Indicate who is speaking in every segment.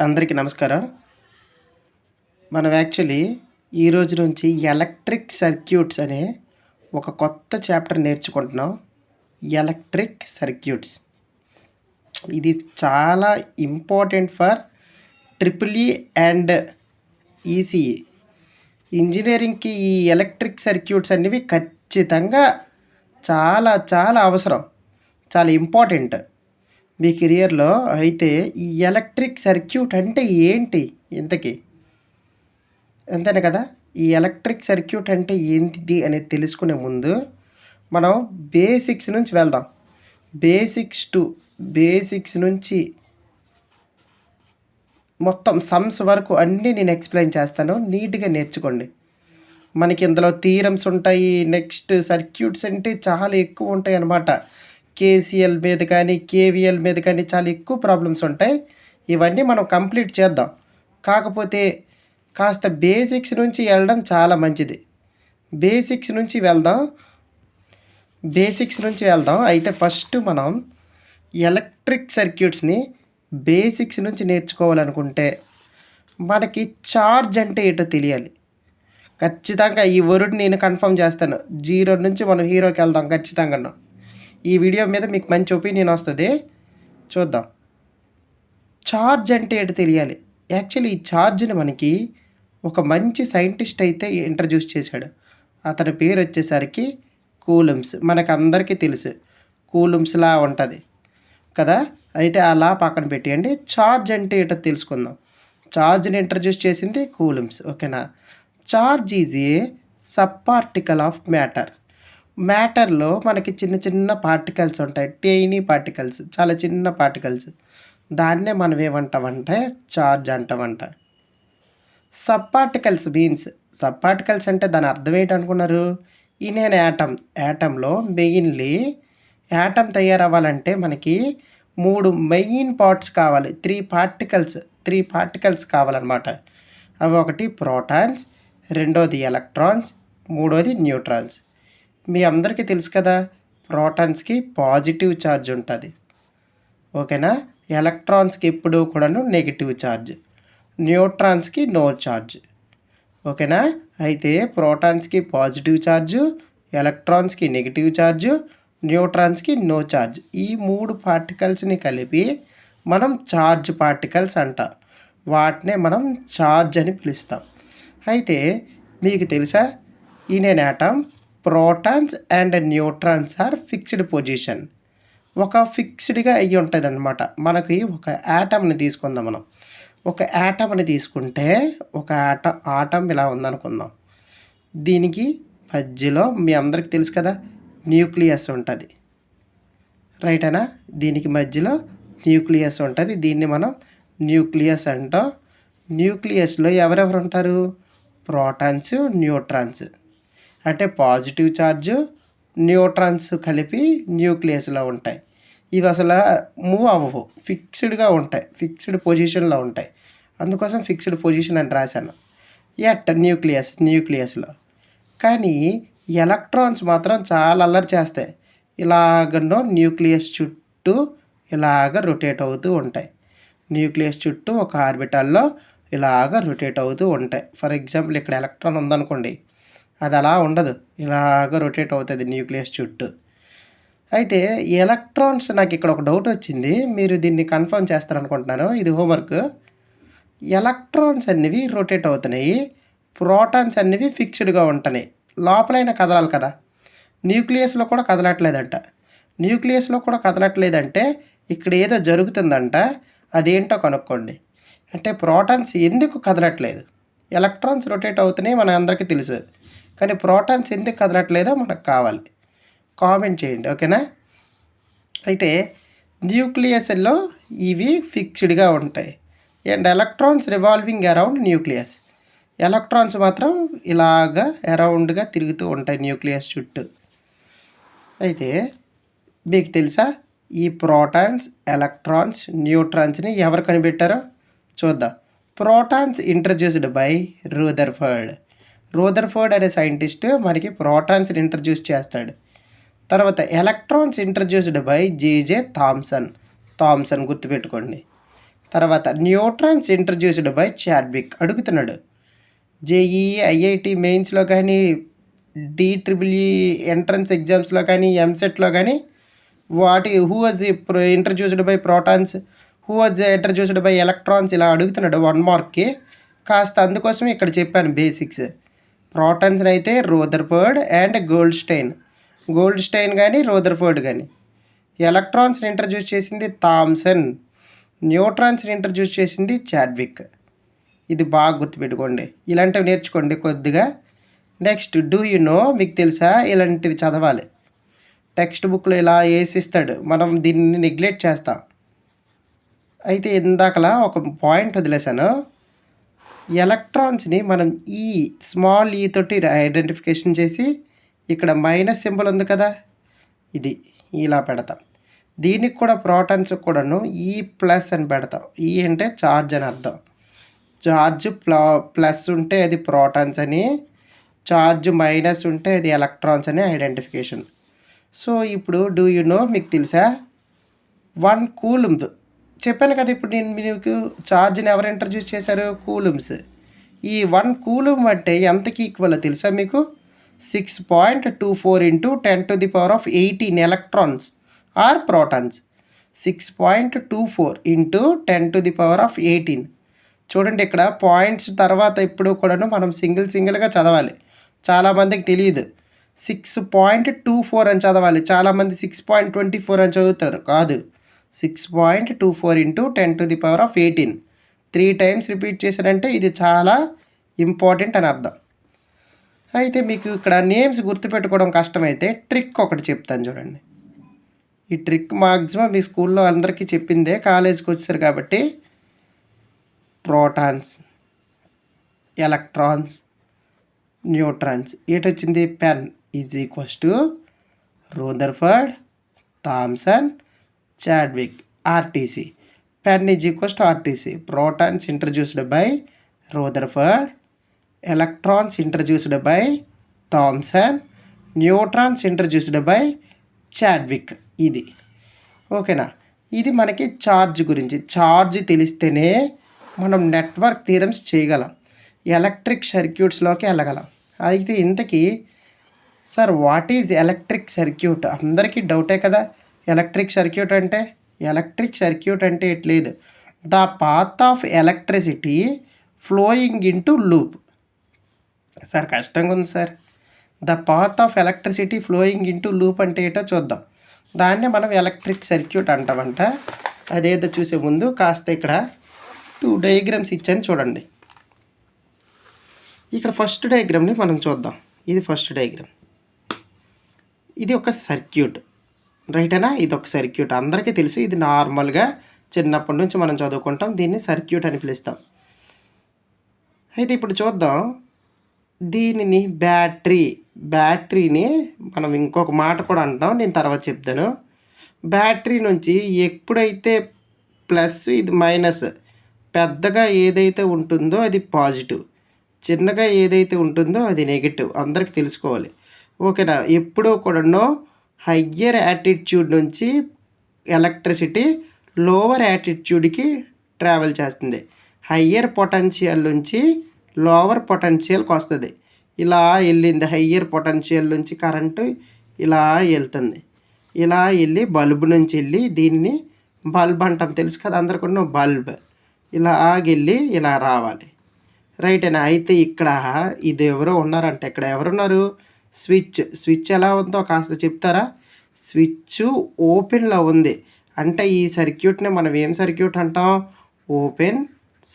Speaker 1: అందరికీ నమస్కారం. మనం యాక్చువల్లీ ఈరోజు నుంచి ఎలక్ట్రిక్ సర్క్యూట్స్ అనే ఒక కొత్త చాప్టర్ నేర్చుకుంటున్నాం. Electric circuits. ఇది చాలా important for triple and ECE. ఇంజనీరింగ్కి ఈ ఎలక్ట్రిక్ సర్క్యూట్స్ అనేవి ఖచ్చితంగా చాలా చాలా అవసరం, చాలా ఇంపార్టెంట్ మీ కెరియర్లో. అయితే ఈ ఎలక్ట్రిక్ సర్క్యూట్ అంటే ఏంటి ఇంతకీ, అంతేనా కదా? ఈ ఎలక్ట్రిక్ సర్క్యూట్ అంటే ఏంటిది అనేది తెలుసుకునే ముందు మనం బేసిక్స్ నుంచి వెళ్దాం. బేసిక్స్ నుంచి మొత్తం సమ్స్ వరకు అన్నీ నేను ఎక్స్ప్లెయిన్ చేస్తాను, నీట్గా నేర్చుకోండి. మనకి ఇందులో థీరమ్స్ ఉంటాయి, నెక్స్ట్ సర్క్యూట్స్ అంటే చాలా ఎక్కువ ఉంటాయి అన్నమాట. కేసీఎల్ మీద కానీ కేవీఎల్ మీద కానీ చాలా ఎక్కువ ప్రాబ్లమ్స్ ఉంటాయి. ఇవన్నీ మనం కంప్లీట్ చేద్దాం. కాకపోతే కాస్త బేసిక్స్ నుంచి వెళ్ళడం చాలా మంచిది. బేసిక్స్ నుంచి వెళ్దాం. అయితే ఫస్ట్ మనం ఎలక్ట్రిక్ సర్క్యూట్స్ని బేసిక్స్ నుంచి నేర్చుకోవాలనుకుంటే మనకి ఛార్జ్ అంటే ఏంటో తెలియాలి. ఖచ్చితంగా ఈ వర్డ్ నేను కన్ఫర్మ్ చేస్తాను. 0 నుంచి మనం హీరోకి వెళ్దాం ఖచ్చితంగా. ఈ వీడియో మీద మీకు మంచి ఒపీనియన్ వస్తుంది, చూద్దాం. ఛార్జ్ అంటే ఏంటో తెలియాలి. యాక్చువల్లీ ఈ ఛార్జ్ని మనకి ఒక మంచి సైంటిస్ట్ అయితే ఇంట్రడ్యూస్ చేశాడు. అతని పేరు వచ్చేసరికి కూలుంబ్స్. మనకు అందరికీ తెలుసు, కూలుంబ్స్ లా ఉంటుంది కదా. అయితే అలా పక్కన పెట్టేయండి. ఛార్జ్ అంటే ఏంటో తెలుసుకుందాం. ఛార్జ్ని ఇంట్రడ్యూస్ చేసింది కూలుంబ్స్, ఓకేనా. Charge is a sub particle of matter. మ్యాటర్లో మనకి చిన్న చిన్న పార్టికల్స్ ఉంటాయి, టైనీ పార్టికల్స్, చాలా చిన్న పార్టికల్స్. దాన్నే మనం ఏమంటామంటే ఛార్జ్ అంటామంట. సబ్ పార్టికల్స్ అంటే దాని అర్థం ఏంటనుకున్నారు? ఇన్ యాటంలో మెయిన్లీ యాటమ్ తయారవ్వాలంటే మనకి 3 మెయిన్ పార్ట్స్ కావాలి. 3 పార్టికల్స్ కావాలన్నమాట. అవి ఒకటి ప్రోటాన్స్, రెండోది ఎలక్ట్రాన్స్, మూడోది న్యూట్రాన్స్. మీ అందరికీ తెలుసు కదా, ప్రోటాన్స్కి పాజిటివ్ ఛార్జ్ ఉంటుంది, ఓకేనా. ఎలక్ట్రాన్స్కి ఎప్పుడూ కూడాను నెగిటివ్ ఛార్జ్, న్యూట్రాన్స్కి నో ఛార్జ్, ఓకేనా. అయితే ప్రోటాన్స్కి పాజిటివ్ ఛార్జు, ఎలక్ట్రాన్స్కి నెగిటివ్ ఛార్జు, న్యూట్రాన్స్కి నో ఛార్జ్. ఈ 3 పార్టికల్స్ని కలిపి మనం ఛార్జ్ పార్టికల్స్ అంటాం. వాటినే మనం ఛార్జ్ అని పిలుస్తాం. అయితే మీకు తెలుసా, in an atom protons and neutrons are fixed position. ఒక ఫిక్స్డ్గా అయ్యి ఉంటుంది అన్నమాట. మనకి ఒక యాటమ్ని తీసుకుందాం. మనం ఒక యాటమ్ని తీసుకుంటే ఒక ఆటం ఇలా ఉందనుకుందాం. దీనికి మధ్యలో మీ అందరికి తెలుసు కదా న్యూక్లియస్ ఉంటుంది, రైటేనా. దీనికి మధ్యలో న్యూక్లియస్ ఉంటుంది. దీన్ని మనం న్యూక్లియస్ అంటాం. న్యూక్లియస్లో ఎవరెవరు ఉంటారు? Protons, neutrons. అంటే పాజిటివ్ ఛార్జు, న్యూట్రాన్స్ కలిపి న్యూక్లియస్లో ఉంటాయి. ఇవి అసలు మూవ్ అవ్వవు, ఫిక్స్డ్గా ఉంటాయి, ఫిక్స్డ్ పొజిషన్లో ఉంటాయి. అందుకోసం ఫిక్స్డ్ పొజిషన్ అని రాశాను. న్యూక్లియస్లో. కానీ ఎలక్ట్రాన్స్ మాత్రం చాలా అల్లరి చేస్తాయి. ఇలాగనో న్యూక్లియస్ చుట్టూ ఇలాగ రొటేట్ అవుతూ ఉంటాయి. న్యూక్లియస్ చుట్టూ ఒక ఆర్బిటాల్లో ఇలాగ రొటేట్ అవుతూ ఉంటాయి. ఫర్ ఎగ్జాంపుల్ ఇక్కడ ఎలక్ట్రాన్ ఉందనుకోండి, అది అలా ఉండదు, ఇలాగ రొటేట్ అవుతుంది న్యూక్లియస్ చుట్టూ. అయితే ఎలక్ట్రాన్స్, నాకు ఇక్కడ ఒక డౌట్ వచ్చింది, మీరు దీన్ని కన్ఫర్మ్ చేస్తారనుకుంటున్నాను, ఇది హోంవర్క్. ఎలక్ట్రాన్స్ అనేవి రొటేట్ అవుతున్నాయి, ప్రోటాన్స్ అనేవి ఫిక్స్డ్గా ఉంటున్నాయి. లోపలైనా కదలాలి కదా. న్యూక్లియస్లో కూడా కదలట్లేదంటే ఇక్కడ ఏదో జరుగుతుందంట. అదేంటో కనుక్కోండి. అంటే ప్రోటాన్స్ ఎందుకు కదలట్లేదు? ఎలక్ట్రాన్స్ రొటేట్ అవుతున్నాయి మన అందరికీ తెలుసు, కానీ ప్రోటాన్స్ ఎందుకు కదలట్లేదో మనకు కావాలి. కామెంట్ చేయండి, ఓకేనా. అయితే న్యూక్లియస్లో ఇవి ఫిక్స్డ్గా ఉంటాయి and electrons revolving around nucleus. Electrons మాత్రం ఇలాగా అరౌండ్గా తిరుగుతూ ఉంటాయి న్యూక్లియస్ చుట్టూ. అయితే మీకు తెలుసా, ఈ ప్రోటాన్స్, ఎలక్ట్రాన్స్, న్యూట్రాన్స్ని ఎవరు కనిపెట్టారో చూద్దాం. ప్రోటాన్స్ ఇంట్రడ్యూస్డ్ బై రూదర్ఫర్డ్ అనే సైంటిస్ట్ మనకి ప్రోటాన్స్ని ఇంట్రడ్యూస్ చేస్తాడు. తర్వాత electrons introduced by JJ Thomson గుర్తుపెట్టుకోండి. తర్వాత న్యూట్రాన్స్ ఇంట్రడ్యూస్డ్ బై చాడ్విక్ అడుగుతున్నాడు. జేఈఈ, ఐఐటి మెయిన్స్లో కానీ, DEEE ఎంట్రన్స్ ఎగ్జామ్స్లో కానీ, ఎంసెట్లో కానీ who was introduced by protons, who was introduced by electrons ఇలా అడుగుతున్నాడు 1 మార్క్కి. కాస్త అందుకోసం ఇక్కడ చెప్పాను బేసిక్స్. ప్రోటాన్స్ని అయితే రూదర్ఫర్డ్ అండ్ గోల్డ్ స్టైన్ కానీ రూదర్ఫర్డ్ కానీ. ఎలక్ట్రాన్స్ని ఇంట్రడ్యూస్ చేసింది థామ్సన్. న్యూట్రాన్స్ని ఇంట్రడ్యూస్ చేసింది చాడ్విక్. ఇది బాగా గుర్తుపెట్టుకోండి, ఇలాంటివి నేర్చుకోండి కొద్దిగా. నెక్స్ట్ డూ యు నో, మీకు తెలుసా? ఇలాంటివి చదవాలి. టెక్స్ట్ బుక్లో ఇలా వేసిస్తాడు, మనం దీన్ని నెగ్లెక్ట్ చేస్తాం. అయితే ఇందాకలా ఒక పాయింట్ వదిలేశాను. ఎలక్ట్రాన్స్ని మనం స్మాల్ ఈ తోటి ఐడెంటిఫికేషన్ చేసి ఇక్కడ మైనస్ సింబల్ ఉంది కదా, ఇది ఇలా పెడతాం. దీనికి కూడా ప్రోటాన్స్ కూడాను ప్లస్ అని పెడతాం. అంటే చార్జ్ అని అర్థం. చార్జ్ ప్లస్ ఉంటే అది ప్రోటాన్స్ అని, చార్జ్ మైనస్ ఉంటే అది ఎలక్ట్రాన్స్ అని ఐడెంటిఫికేషన్. సో ఇప్పుడు డూ యు నో, మీకు తెలుసా? 1 కూలుంబ్ చెప్పాను కదా. ఇప్పుడు నేను మీకు చార్జ్ని ఎవరు ఇంట్రడ్యూస్ చేశారు? కూలుమ్స్. ఈ 1 కూలుమ్ అంటే ఎంతకి ఈక్వల్ తెలుసా మీకు? 6.24 × 10⁻18 ఎలక్ట్రాన్స్ ఆర్ ప్రోటాన్స్. 6.24 × 10⁻18. చూడండి, ఇక్కడ పాయింట్స్ తర్వాత ఇప్పుడు కూడాను మనం సింగిల్గా చదవాలి. చాలామందికి తెలియదు 6.24 అని చదవాలి. చాలామంది 6.24 అని చదువుతారు. కాదు, 6.24 × 10⁻18 3 టైమ్స్ రిపీట్ చేశారంటే ఇది చాలా ఇంపార్టెంట్ అని అర్థం. అయితే మీకు ఇక్కడ నేమ్స్ గుర్తుపెట్టుకోవడం కష్టమైతే ట్రిక్ ఒకటి చెప్తాను చూడండి. ఈ ట్రిక్ మాక్సిమం మీ స్కూల్లో అందరికీ చెప్పిందే, కాలేజ్కి వచ్చారు కాబట్టి. Protons, electrons, neutrons. ఏటొచ్చింది? Pen is equals to Rutherford, Thomson, Chadwick, RTC. Pen is equals to RTC. Protons introduced by Rutherford, electrons introduced by Thomson, neutrons introduced by Chadwick. ఇది ఓకేనా? ఇది మనకి ఛార్జ్ గురించి. ఛార్జ్ తెలిస్తేనే మనం నెట్వర్క్ థియరమ్స్ చేయగలం, electric సర్క్యూట్స్లోకి వెళ్ళగలం. అయితే ఇంతకీ sir what is electric circuit? అందరికీ డౌటే కదా. ఎలక్ట్రిక్ సర్క్యూట్ అంటే ఎట్లేదు, the path of electricity flowing into loop. Sir కష్టంగా ఉంది sir. The path of electricity flowing into loop అంటే ఏటో చూద్దాం. దాన్నే మనం ఎలక్ట్రిక్ సర్క్యూట్ అంటామంట. అదేదో చూసే ముందు కాస్త ఇక్కడ 2 డయాగ్రామ్స్ ఇచ్చాను చూడండి. ఇక్కడ ఫస్ట్ డయాగ్రామ్ని మనం చూద్దాం. ఇది ఫస్ట్ డయాగ్రామ్. ఇది ఒక సర్క్యూట్, రైటేనా? ఇది ఒక సర్క్యూట్, అందరికీ తెలుసు. ఇది నార్మల్గా చిన్నప్పటి నుంచి మనం చదువుకుంటాం, దీన్ని సర్క్యూట్ అని పిలుస్తాం. అయితే ఇప్పుడు చూద్దాం దీనిని బ్యాటరీని మనం ఇంకొక మాట కూడా అంటాం, నేను తర్వాత చెప్తాను. బ్యాటరీ నుంచి ఎప్పుడైతే ప్లస్, ఇది మైనస్, పెద్దగా ఏదైతే ఉంటుందో అది పాజిటివ్, చిన్నగా ఏదైతే ఉంటుందో అది నెగిటివ్, అందరికి తెలుసుకోవాలి. ఓకేనా? ఎప్పుడో కూడాను హయ్యర్ యాటిట్యూడ్ నుంచి ఎలక్ట్రిసిటీ లోవర్ యాటిట్యూడ్కి ట్రావెల్ చేస్తుంది. హయ్యర్ పొటెన్షియల్ నుంచి లోవర్ పొటెన్షియల్కి వస్తుంది. ఇలా వెళ్ళింది, హయ్యర్ పొటెన్షియల్ నుంచి కరెంటు ఇలా వెళ్తుంది. ఇలా వెళ్ళి బల్బు నుంచి వెళ్ళి, దీన్ని బల్బ్ అంటాం, తెలుసు కదా అందరికీ. బల్బ్ ఇలాగెళ్ళి ఇలా రావాలి, రైటేనా? అయితే ఇక్కడ ఇది ఎవరో ఉన్నారంటే, ఇక్కడ ఎవరున్నారు? స్విచ్ ఎలా ఉందో కాస్త చెప్తారా? స్విచ్ ఓపెన్లో ఉంది అంటే ఈ సర్క్యూట్ని మనం ఏం సర్క్యూట్ అంటాం? Open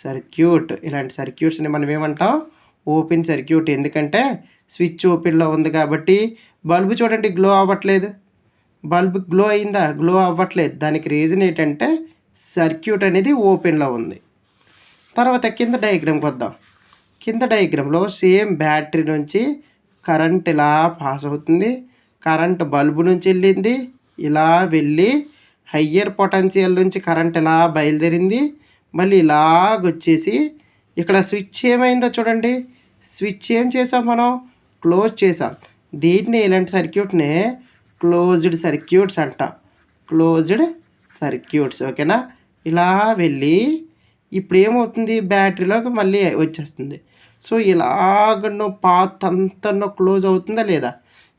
Speaker 1: circuit. ఇలాంటి సర్క్యూట్స్ని మనం ఏమంటాం? Open circuit. ఎందుకంటే స్విచ్ ఓపెన్లో ఉంది కాబట్టి. బల్బు చూడండి గ్లో అవ్వట్లేదు. బల్బు గ్లో అయిందా? గ్లో అవ్వట్లేదు. దానికి రీజన్ ఏంటంటే సర్క్యూట్ అనేది ఓపెన్లో ఉంది. తర్వాత కింద డయాగ్రామ్కి వద్దాం. కింద డయాగ్రామ్లో సేమ్ బ్యాటరీ నుంచి కరెంట్ ఇలా పాస్ అవుతుంది. కరెంట్ బల్బు నుంచి వెళ్ళింది, ఇలా వెళ్ళి హయ్యర్ పొటెన్షియల్ నుంచి కరెంట్ ఇలా బయలుదేరింది. మళ్ళీ ఇలాగొచ్చేసి ఇక్కడ స్విచ్ ఏమైందో చూడండి. స్విచ్ ఏం చేసాం మనం? క్లోజ్ చేసాం. దీన్ని ఇలాంటి సర్క్యూట్ని క్లోజ్డ్ సర్క్యూట్స్ అంటాం. క్లోజ్డ్ సర్క్యూట్స్, ఓకేనా? ఇలా వెళ్ళి ఇప్పుడు ఏమవుతుంది, బ్యాటరీలోకి మళ్ళీ వచ్చేస్తుంది. సో ఇలాగ పాత్ అంతా క్లోజ్ అవుతుందా లేదా,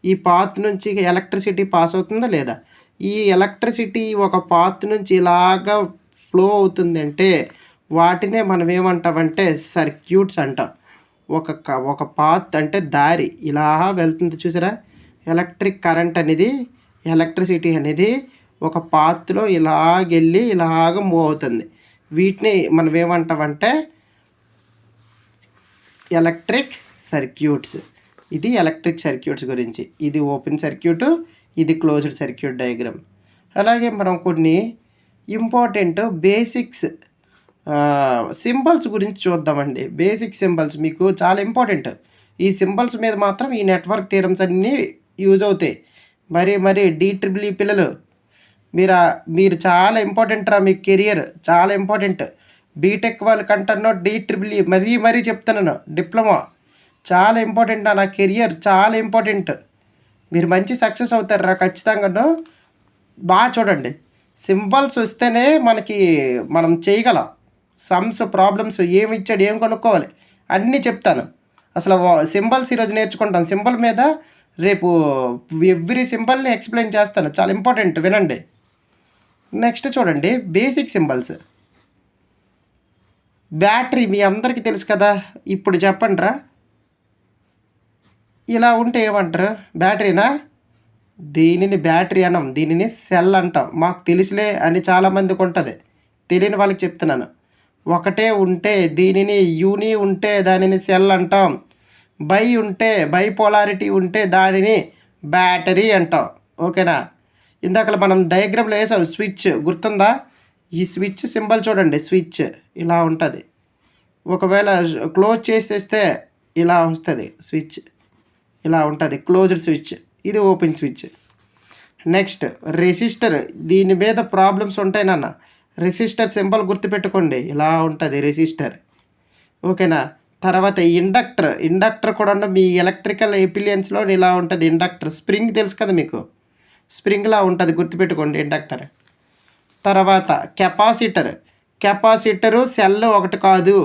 Speaker 1: ఈ పాత్ నుంచి ఎలక్ట్రిసిటీ పాస్ అవుతుందా లేదా, ఈ ఎలక్ట్రిసిటీ ఒక పాత్ నుంచి ఇలాగా ఫ్లో అవుతుందంటే వాటినే మనం ఏమంటామంటే సర్క్యూట్స్ అంటాం. ఒక పాత్ అంటే దారి ఇలా వెళ్తుంది చూసారా, ఎలక్ట్రిక్ కరెంట్ అనేది, ఎలక్ట్రిసిటీ అనేది ఒక పాత్లో ఇలాగెళ్ళి ఇలాగ మూవ్ అవుతుంది. వీటిని మనం ఏమంటామంటే ఎలక్ట్రిక్ సర్క్యూట్స్. ఇది ఎలక్ట్రిక్ సర్క్యూట్స్ గురించి. ఇది ఓపెన్ సర్క్యూట్, ఇది క్లోజ్డ్ సర్క్యూట్ డయాగ్రామ్. అలాగే మనం కొన్ని ఇంపార్టెంట్ బేసిక్స్ సింబల్స్ గురించి చూద్దామండి. బేసిక్ సింబల్స్ మీకు చాలా ఇంపార్టెంట్. ఈ సింబల్స్ మీద మాత్రం ఈ నెట్వర్క్ థియరమ్స్ అన్నీ యూజ్ అవుతాయి. మరి DEEE పిల్లలు మీరు చాలా ఇంపార్టెంట్ రా, మీ కెరియర్ చాలా ఇంపార్టెంట్. బీటెక్ వాళ్ళ కంటన్నో DEEE మరీ చెప్తున్నాను, డిప్లొమా చాలా ఇంపార్టెంట్. నా కెరియర్ చాలా ఇంపార్టెంట్. మీరు మంచి సక్సెస్ అవుతారా ఖచ్చితంగాను. బాగా చూడండి, సింబల్స్ వస్తేనే మనం చేయగలం. సమ్స్, ప్రాబ్లమ్స్ ఏమి ఇచ్చాడు, ఏం కనుక్కోవాలి అన్నీ చెప్తాను. అసలు సింబల్స్ ఈరోజు నేర్చుకుంటాం. సింబల్ మీద రేపు ఎవ్రీ సింబల్ని ఎక్స్ప్లెయిన్ చేస్తాను, చాలా ఇంపార్టెంట్, వినండి. నెక్స్ట్ చూడండి, బేసిక్ సింబల్స్. బ్యాటరీ మీ అందరికీ తెలుసు కదా. ఇప్పుడు చెప్పండి రా, ఇలా ఉంటే ఏమంటారు, బ్యాటరీనా? దీనిని బ్యాటరీ అనం, దీనిని సెల్ అంటాం. మాకు తెలుసులే అని చాలామందికి ఉంటుంది, తెలియని వాళ్ళకి చెప్తున్నాను. ఒకటే ఉంటే దీనిని యూని ఉంటే దానిని సెల్ అంటాం. బైపోలారిటీ ఉంటే దానిని బ్యాటరీ అంటాం. ఓకేనా? ఇందాక మనం డయాగ్రామ్లో వేసాం, స్విచ్ గుర్తుందా? ఈ స్విచ్ సింబల్ చూడండి, స్విచ్ ఇలా ఉంటుంది. ఒకవేళ క్లోజ్ చేసేస్తే ఇలా వస్తుంది, స్విచ్ ఇలా ఉంటుంది, క్లోజ్డ్ స్విచ్. ఇది ఓపెన్ స్విచ్. నెక్స్ట్ రెసిస్టర్, దీని మీద ప్రాబ్లమ్స్ ఉంటాయి నాన్న. రెసిస్టర్ సింబల్ గుర్తుపెట్టుకోండి, ఇలా ఉంటుంది రెసిస్టర్. ఓకేనా? తర్వాత ఇండక్టర్ కూడా మీ ఎలక్ట్రికల్ ఎపిలియన్స్లో ఇలా ఉంటుంది. ఇండక్టర్ స్ప్రింగ్ తెలుసు కదా మీకు, స్ప్రింగ్లా ఉంటుంది, గుర్తుపెట్టుకోండి ఇండక్టర్. తర్వాత కెపాసిటరు సెల్ ఒకటి కాదు.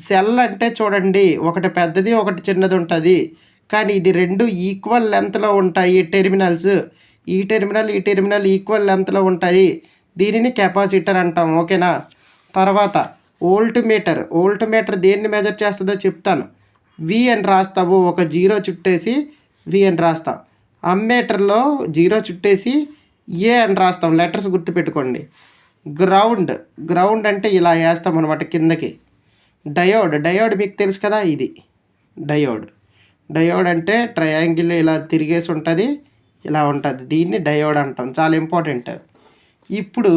Speaker 1: సెల్ అంటే చూడండి, ఒకటి పెద్దది ఒకటి చిన్నది ఉంటుంది, కానీ ఇది రెండు ఈక్వల్ లెంత్లో ఉంటాయి టెర్మినల్స్. ఈ టెర్మినల్ ఈక్వల్ లెంత్లో ఉంటాయి. దీనిని కెపాసిటర్ అంటాం. ఓకేనా? తర్వాత వోల్ట్ మీటర్ దేన్ని మెజర్ చేస్తుందో చెప్తాను. వి అని రాస్తావు, ఒక జీరో చుట్టేసి వి అని రాస్తాం. అమ్మీటర్లో జీరో చుట్టేసి ఏ అని రాస్తాం, లెటర్స్ గుర్తుపెట్టుకోండి. గ్రౌండ్ అంటే ఇలా వేస్తాం అనమాట కిందకి. డయోడ్ మీకు తెలుసు కదా, ఇది డయోడ్ అంటే ట్రయాంగిల్ ఇలా తిరిగేసి ఉంటుంది, ఇలా ఉంటుంది, దీన్ని డయోడ్ అంటాం. చాలా ఇంపార్టెంట్. ఇప్పుడు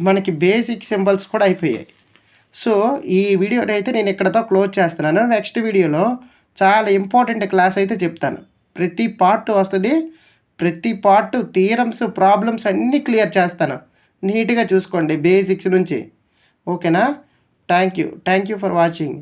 Speaker 1: మనకి బేసిక్ సింబల్స్ కూడా అయిపోయాయి. సో ఈ వీడియోని అయితే నేను ఇక్కడతో క్లోజ్ చేస్తున్నాను. నెక్స్ట్ వీడియోలో చాలా ఇంపార్టెంట్ క్లాస్ అయితే చెప్తాను. ప్రతి పార్ట్ వస్తుంది, ప్రతి పార్ట్ థియరమ్స్, ప్రాబ్లమ్స్ అన్నీ క్లియర్ చేస్తాను. నీట్గా చూసుకోండి బేసిక్స్ నుంచి. ఓకేనా? Thank you for watching.